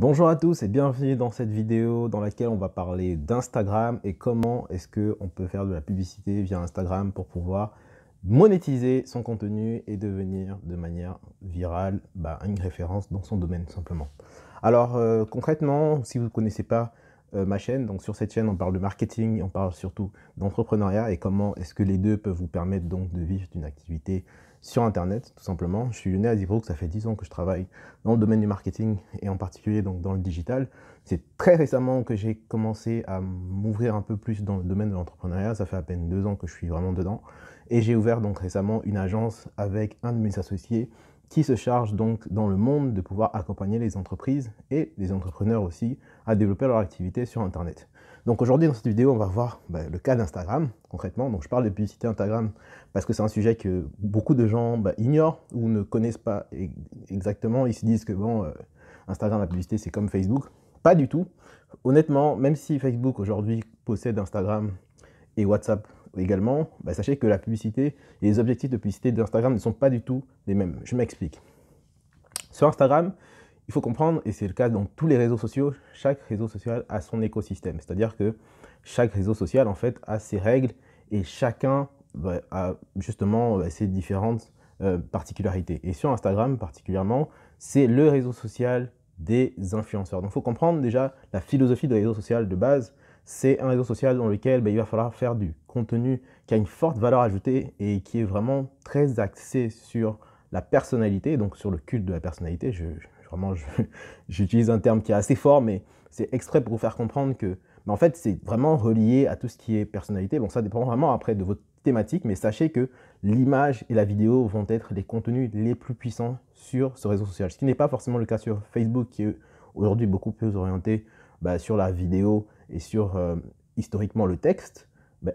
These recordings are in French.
Bonjour à tous et bienvenue dans cette vidéo dans laquelle on va parler d'Instagram et comment est-ce qu'on peut faire de la publicité via Instagram pour pouvoir monétiser son contenu et devenir de manière virale une référence dans son domaine tout simplement. Alors concrètement, si vous ne connaissez pas ma chaîne, donc sur cette chaîne on parle de marketing, on parle surtout d'entrepreneuriat et comment est-ce que les deux peuvent vous permettre donc de vivre d'une activité sur internet tout simplement. Je suis Younes Azibrouk, ça fait 10 ans que je travaille dans le domaine du marketing et en particulier donc dans le digital. C'est très récemment que j'ai commencé à m'ouvrir un peu plus dans le domaine de l'entrepreneuriat, ça fait à peine 2 ans que je suis vraiment dedans et j'ai ouvert donc récemment une agence avec un de mes associés qui se charge donc dans le monde de pouvoir accompagner les entreprises et les entrepreneurs aussi à développer leur activité sur Internet. Donc aujourd'hui dans cette vidéo, on va voir le cas d'Instagram concrètement. Donc je parle de publicité Instagram parce que c'est un sujet que beaucoup de gens ignorent ou ne connaissent pas exactement. Ils se disent que Instagram, la publicité, c'est comme Facebook. Pas du tout. Honnêtement, même si Facebook aujourd'hui possède Instagram et WhatsApp également, sachez que la publicité et les objectifs de publicité d'Instagram ne sont pas du tout les mêmes. Je m'explique. Sur Instagram, il faut comprendre, et c'est le cas dans tous les réseaux sociaux, chaque réseau social a son écosystème. C'est-à-dire que chaque réseau social, en fait, a ses règles et chacun a justement ses différentes particularités. Et sur Instagram, particulièrement, c'est le réseau social des influenceurs. Donc, il faut comprendre déjà la philosophie de réseau social de base. C'est un réseau social dans lequel il va falloir faire du contenu qui a une forte valeur ajoutée et qui est vraiment très axé sur la personnalité, donc sur le culte de la personnalité. J'utilise un terme qui est assez fort, mais c'est exprès pour vous faire comprendre que en fait, c'est vraiment relié à tout ce qui est personnalité. Bon, ça dépend vraiment après de votre thématique, mais sachez que l'image et la vidéo vont être les contenus les plus puissants sur ce réseau social. Ce qui n'est pas forcément le cas sur Facebook, qui est aujourd'hui beaucoup plus orienté sur la vidéo et sur historiquement le texte.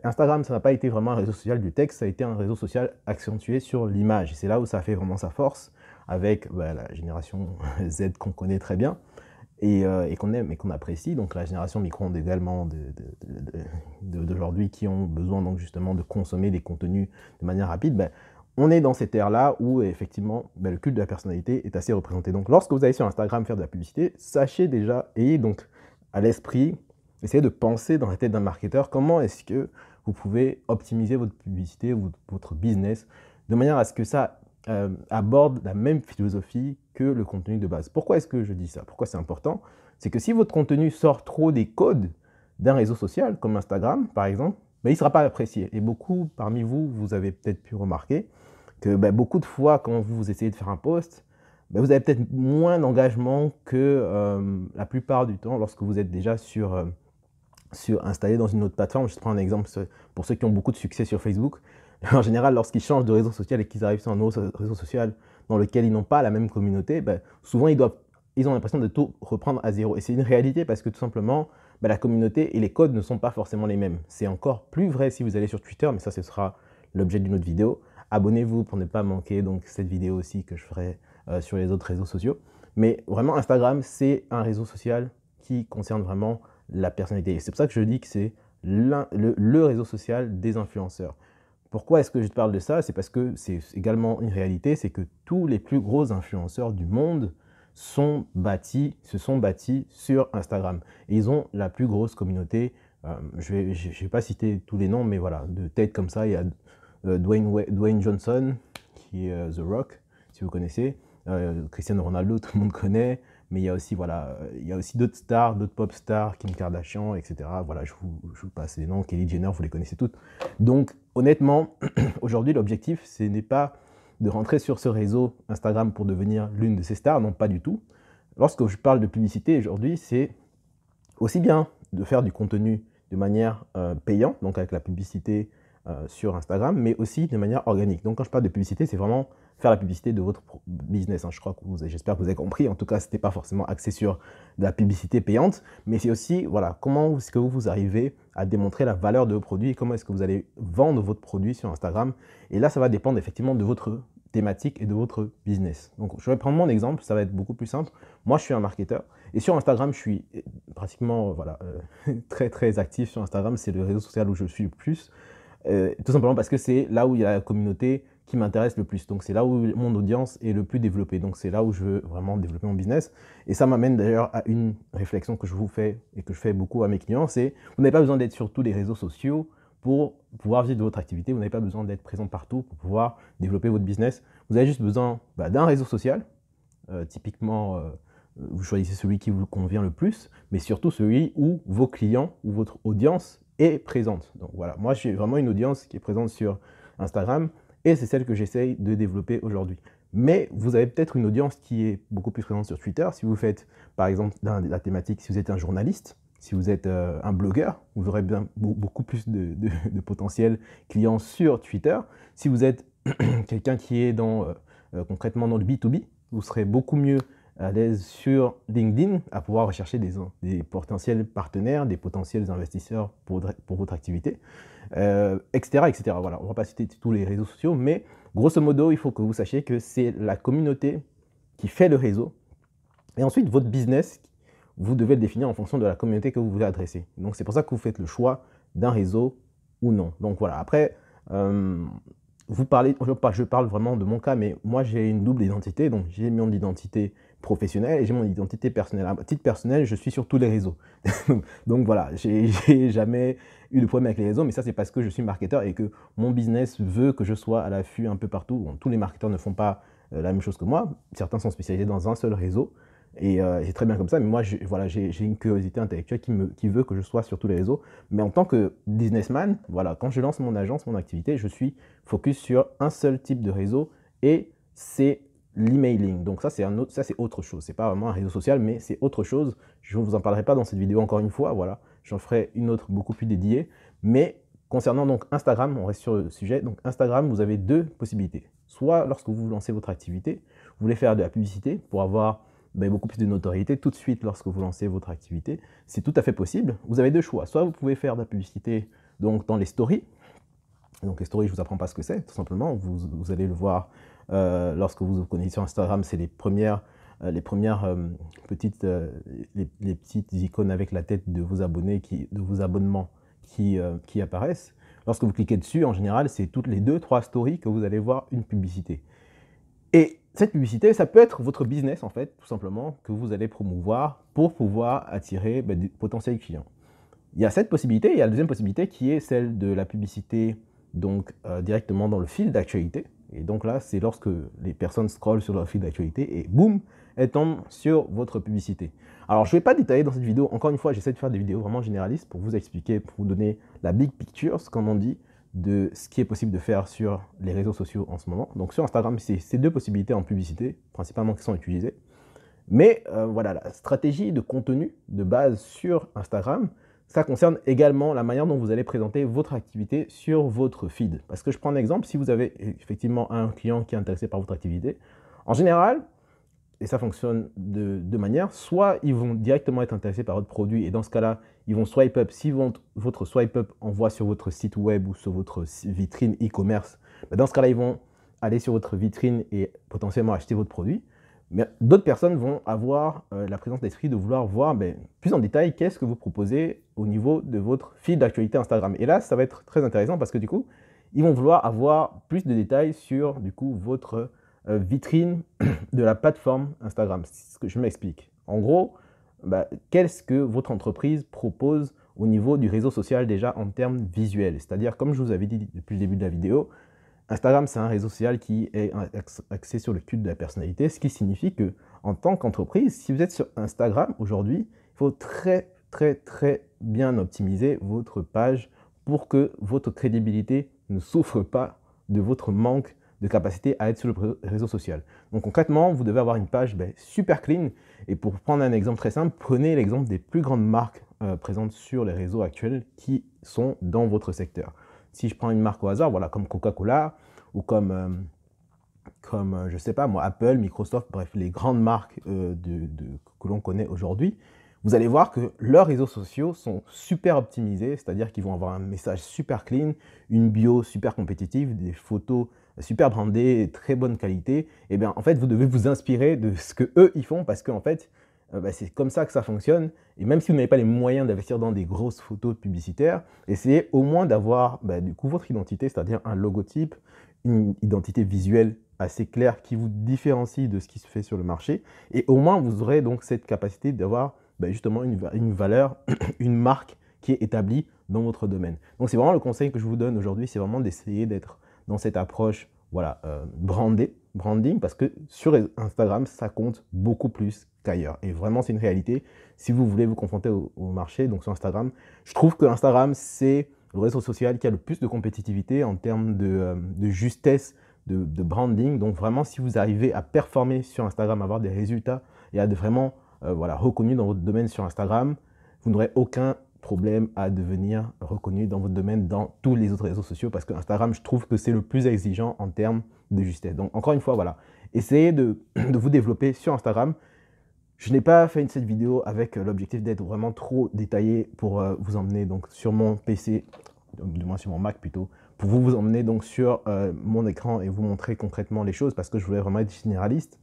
Instagram, ça n'a pas été vraiment un réseau social du texte, ça a été un réseau social accentué sur l'image. C'est là où ça fait vraiment sa force avec la génération Z qu'on connaît très bien et qu'on aime et qu'on apprécie. Donc la génération micro-ondes également d'aujourd'hui qui ont besoin donc justement de consommer des contenus de manière rapide. On est dans cette ère-là où effectivement le culte de la personnalité est assez représenté. Donc lorsque vous allez sur Instagram faire de la publicité, sachez déjà, ayez donc à l'esprit, essayez de penser dans la tête d'un marketeur comment est-ce que vous pouvez optimiser votre publicité, votre business, de manière à ce que ça aborde la même philosophie que le contenu de base. Pourquoi est-ce que je dis ça? Pourquoi c'est important? C'est que si votre contenu sort trop des codes d'un réseau social, comme Instagram par exemple, il ne sera pas apprécié. Et beaucoup parmi vous, vous avez peut-être pu remarquer que beaucoup de fois, quand vous essayez de faire un post, vous avez peut-être moins d'engagement que la plupart du temps lorsque vous êtes déjà installé dans une autre plateforme. Je prends un exemple pour ceux qui ont beaucoup de succès sur Facebook. En général, lorsqu'ils changent de réseau social et qu'ils arrivent sur un autre réseau social dans lequel ils n'ont pas la même communauté, souvent ils ont l'impression de tout reprendre à zéro. Et c'est une réalité parce que tout simplement, la communauté et les codes ne sont pas forcément les mêmes. C'est encore plus vrai si vous allez sur Twitter, mais ça, ce sera l'objet d'une autre vidéo. Abonnez-vous pour ne pas manquer donc cette vidéo aussi que je ferai sur les autres réseaux sociaux. Mais vraiment, Instagram, c'est un réseau social qui concerne vraiment la personnalité. Et c'est pour ça que je dis que c'est le réseau social des influenceurs. Pourquoi est-ce que je te parle de ça? C'est parce que c'est également une réalité, c'est que tous les plus gros influenceurs du monde se sont bâtis sur Instagram. Et ils ont la plus grosse communauté. Je vais pas citer tous les noms, mais voilà, de tête comme ça, il y a Dwayne Johnson, qui est The Rock, si vous connaissez. Cristiano Ronaldo, tout le monde connaît. Mais il y a aussi, d'autres stars, d'autres pop stars, Kim Kardashian, etc. Voilà, je vous passe les noms. Kylie Jenner, vous les connaissez toutes. Donc, honnêtement, aujourd'hui, l'objectif, ce n'est pas de rentrer sur ce réseau Instagram pour devenir l'une de ces stars. Non, pas du tout. Lorsque je parle de publicité aujourd'hui, c'est aussi bien de faire du contenu de manière payante, donc avec la publicité sur Instagram, mais aussi de manière organique. Donc, quand je parle de publicité, c'est vraiment faire la publicité de votre business. J'espère que vous avez compris. En tout cas, ce n'était pas forcément axé sur de la publicité payante, mais c'est aussi, comment est-ce que vous arrivez à démontrer la valeur de vos produits et comment est-ce que vous allez vendre votre produit sur Instagram. Et là, ça va dépendre effectivement de votre thématique et de votre business. Donc, je vais prendre mon exemple, ça va être beaucoup plus simple. Moi, je suis un marketeur et sur Instagram, je suis pratiquement très, très actif sur Instagram. C'est le réseau social où je suis le plus. Tout simplement parce que c'est là où il y a la communauté qui m'intéresse le plus. Donc, c'est là où mon audience est le plus développée. Donc, c'est là où je veux vraiment développer mon business. Et ça m'amène d'ailleurs à une réflexion que je vous fais et que je fais beaucoup à mes clients, c'est vous n'avez pas besoin d'être sur tous les réseaux sociaux pour pouvoir vivre de votre activité. Vous n'avez pas besoin d'être présent partout pour pouvoir développer votre business. Vous avez juste besoin d'un réseau social. Typiquement, vous choisissez celui qui vous convient le plus, mais surtout celui où vos clients ou votre audience est présente. Donc voilà, moi j'ai vraiment une audience qui est présente sur Instagram et c'est celle que j'essaye de développer aujourd'hui. Mais vous avez peut-être une audience qui est beaucoup plus présente sur Twitter. Si vous faites, par exemple, dans la thématique, si vous êtes un journaliste, si vous êtes un blogueur, vous aurez beaucoup plus de potentiels clients sur Twitter. Si vous êtes quelqu'un qui est concrètement dans le B2B, vous serez beaucoup mieux à l'aise sur LinkedIn à pouvoir rechercher des potentiels partenaires, des potentiels investisseurs pour votre activité, etc., etc. Voilà, on ne va pas citer tous les réseaux sociaux, mais grosso modo, il faut que vous sachiez que c'est la communauté qui fait le réseau. Et ensuite, votre business, vous devez le définir en fonction de la communauté que vous voulez adresser. Donc, c'est pour ça que vous faites le choix d'un réseau ou non. Donc, voilà. Après, je parle vraiment de mon cas, mais moi, j'ai une double identité. Donc, j'ai mon identité professionnelle et j'ai mon identité personnelle. À titre personnel, je suis sur tous les réseaux. Donc, voilà, j'ai jamais eu de problème avec les réseaux, mais ça, c'est parce que je suis marketeur et que mon business veut que je sois à l'affût un peu partout. Bon, tous les marketeurs ne font pas la même chose que moi. Certains sont spécialisés dans un seul réseau. Et c'est très bien comme ça, mais moi, voilà, j'ai une curiosité intellectuelle qui veut que je sois sur tous les réseaux. Mais en tant que businessman, voilà, quand je lance mon agence, mon activité, je suis focus sur un seul type de réseau et c'est l'emailing. Donc ça, c'est autre chose. C'est pas vraiment un réseau social, mais c'est autre chose. Je ne vous en parlerai pas dans cette vidéo encore une fois. Voilà, j'en ferai une autre beaucoup plus dédiée. Mais concernant donc Instagram, on reste sur le sujet. Donc Instagram, vous avez deux possibilités. Soit lorsque vous lancez votre activité, vous voulez faire de la publicité pour avoir beaucoup plus de notoriété tout de suite lorsque vous lancez votre activité. C'est tout à fait possible. Vous avez deux choix. Soit vous pouvez faire de la publicité donc, dans les stories. Donc les stories, je ne vous apprends pas ce que c'est, tout simplement. Vous allez le voir lorsque vous vous connectez sur Instagram. C'est les premières petites icônes avec la tête de vos abonnés, de vos abonnements qui apparaissent. Lorsque vous cliquez dessus, en général, c'est toutes les 2-3 stories que vous allez voir une publicité. Et cette publicité, ça peut être votre business, en fait, tout simplement, que vous allez promouvoir pour pouvoir attirer des potentiels clients. Il y a cette possibilité, il y a la deuxième possibilité qui est celle de la publicité donc, directement dans le fil d'actualité. Et donc là, c'est lorsque les personnes scrollent sur leur fil d'actualité et boum, elles tombent sur votre publicité. Alors, je ne vais pas détailler dans cette vidéo. Encore une fois, j'essaie de faire des vidéos vraiment généralistes pour vous expliquer, pour vous donner la big picture, comme on dit, de ce qui est possible de faire sur les réseaux sociaux en ce moment. Donc sur Instagram, c'est ces deux possibilités en publicité, principalement qui sont utilisées. Mais voilà, la stratégie de contenu de base sur Instagram, ça concerne également la manière dont vous allez présenter votre activité sur votre feed. Parce que je prends un exemple, si vous avez effectivement un client qui est intéressé par votre activité, en général, et ça fonctionne de deux manières, soit ils vont directement être intéressés par votre produit et dans ce cas-là, ils vont swipe up. Si votre swipe up envoie sur votre site web ou sur votre vitrine e-commerce, dans ce cas-là, ils vont aller sur votre vitrine et potentiellement acheter votre produit. Mais d'autres personnes vont avoir la présence d'esprit de vouloir voir plus en détail qu'est-ce que vous proposez au niveau de votre fil d'actualité Instagram. Et là, ça va être très intéressant parce que du coup, ils vont vouloir avoir plus de détails sur du coup votre vitrine de la plateforme Instagram. C'est ce que je m'explique. En gros, qu'est-ce que votre entreprise propose au niveau du réseau social déjà en termes visuels. C'est-à-dire, comme je vous avais dit depuis le début de la vidéo, Instagram, c'est un réseau social qui est axé sur le culte de la personnalité, ce qui signifie que en tant qu'entreprise, si vous êtes sur Instagram aujourd'hui, il faut très, très, très bien optimiser votre page pour que votre crédibilité ne souffre pas de votre manque de capacité à être sur le réseau social. Donc concrètement, vous devez avoir une page super clean. Et pour prendre un exemple très simple, prenez l'exemple des plus grandes marques présentes sur les réseaux actuels qui sont dans votre secteur. Si je prends une marque au hasard, voilà, comme Coca-Cola ou comme je sais pas moi, Apple, Microsoft, bref, les grandes marques que l'on connaît aujourd'hui, vous allez voir que leurs réseaux sociaux sont super optimisés, c'est-à-dire qu'ils vont avoir un message super clean, une bio super compétitive, des photos super brandées, très bonne qualité. Et bien en fait, vous devez vous inspirer de ce que eux ils font parce qu'en fait, c'est comme ça que ça fonctionne. Et même si vous n'avez pas les moyens d'investir dans des grosses photos publicitaires, essayez au moins d'avoir du coup votre identité, c'est-à-dire un logotype, une identité visuelle assez claire qui vous différencie de ce qui se fait sur le marché. Et au moins, vous aurez donc cette capacité d'avoir justement une valeur, une marque qui est établie dans votre domaine. Donc, c'est vraiment le conseil que je vous donne aujourd'hui, c'est vraiment d'essayer d'être dans cette approche voilà, branding, parce que sur Instagram, ça compte beaucoup plus qu'ailleurs. Et vraiment, c'est une réalité. Si vous voulez vous confronter au marché, donc sur Instagram, je trouve que Instagram, c'est le réseau social qui a le plus de compétitivité en termes de justesse de branding. Donc vraiment, si vous arrivez à performer sur Instagram, avoir des résultats et à être vraiment voilà, reconnu dans votre domaine sur Instagram, vous n'aurez aucun problème à devenir reconnu dans votre domaine dans tous les autres réseaux sociaux, parce que Instagram, je trouve que c'est le plus exigeant en termes de justesse. Donc encore une fois, voilà, essayez de vous développer sur Instagram. Je n'ai pas fait cette vidéo avec l'objectif d'être vraiment trop détaillé pour vous emmener donc sur mon PC, du moins sur mon Mac plutôt, pour vous emmener donc sur mon écran et vous montrer concrètement les choses, parce que je voulais vraiment être généraliste.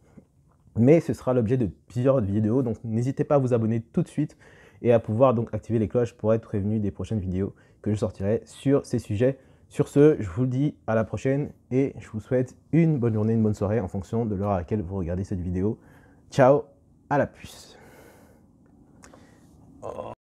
Mais ce sera l'objet de plusieurs vidéos, donc n'hésitez pas à vous abonner tout de suite et à pouvoir donc activer les cloches pour être prévenu des prochaines vidéos que je sortirai sur ces sujets. Sur ce, je vous dis à la prochaine et je vous souhaite une bonne journée, une bonne soirée en fonction de l'heure à laquelle vous regardez cette vidéo. Ciao, à la puce.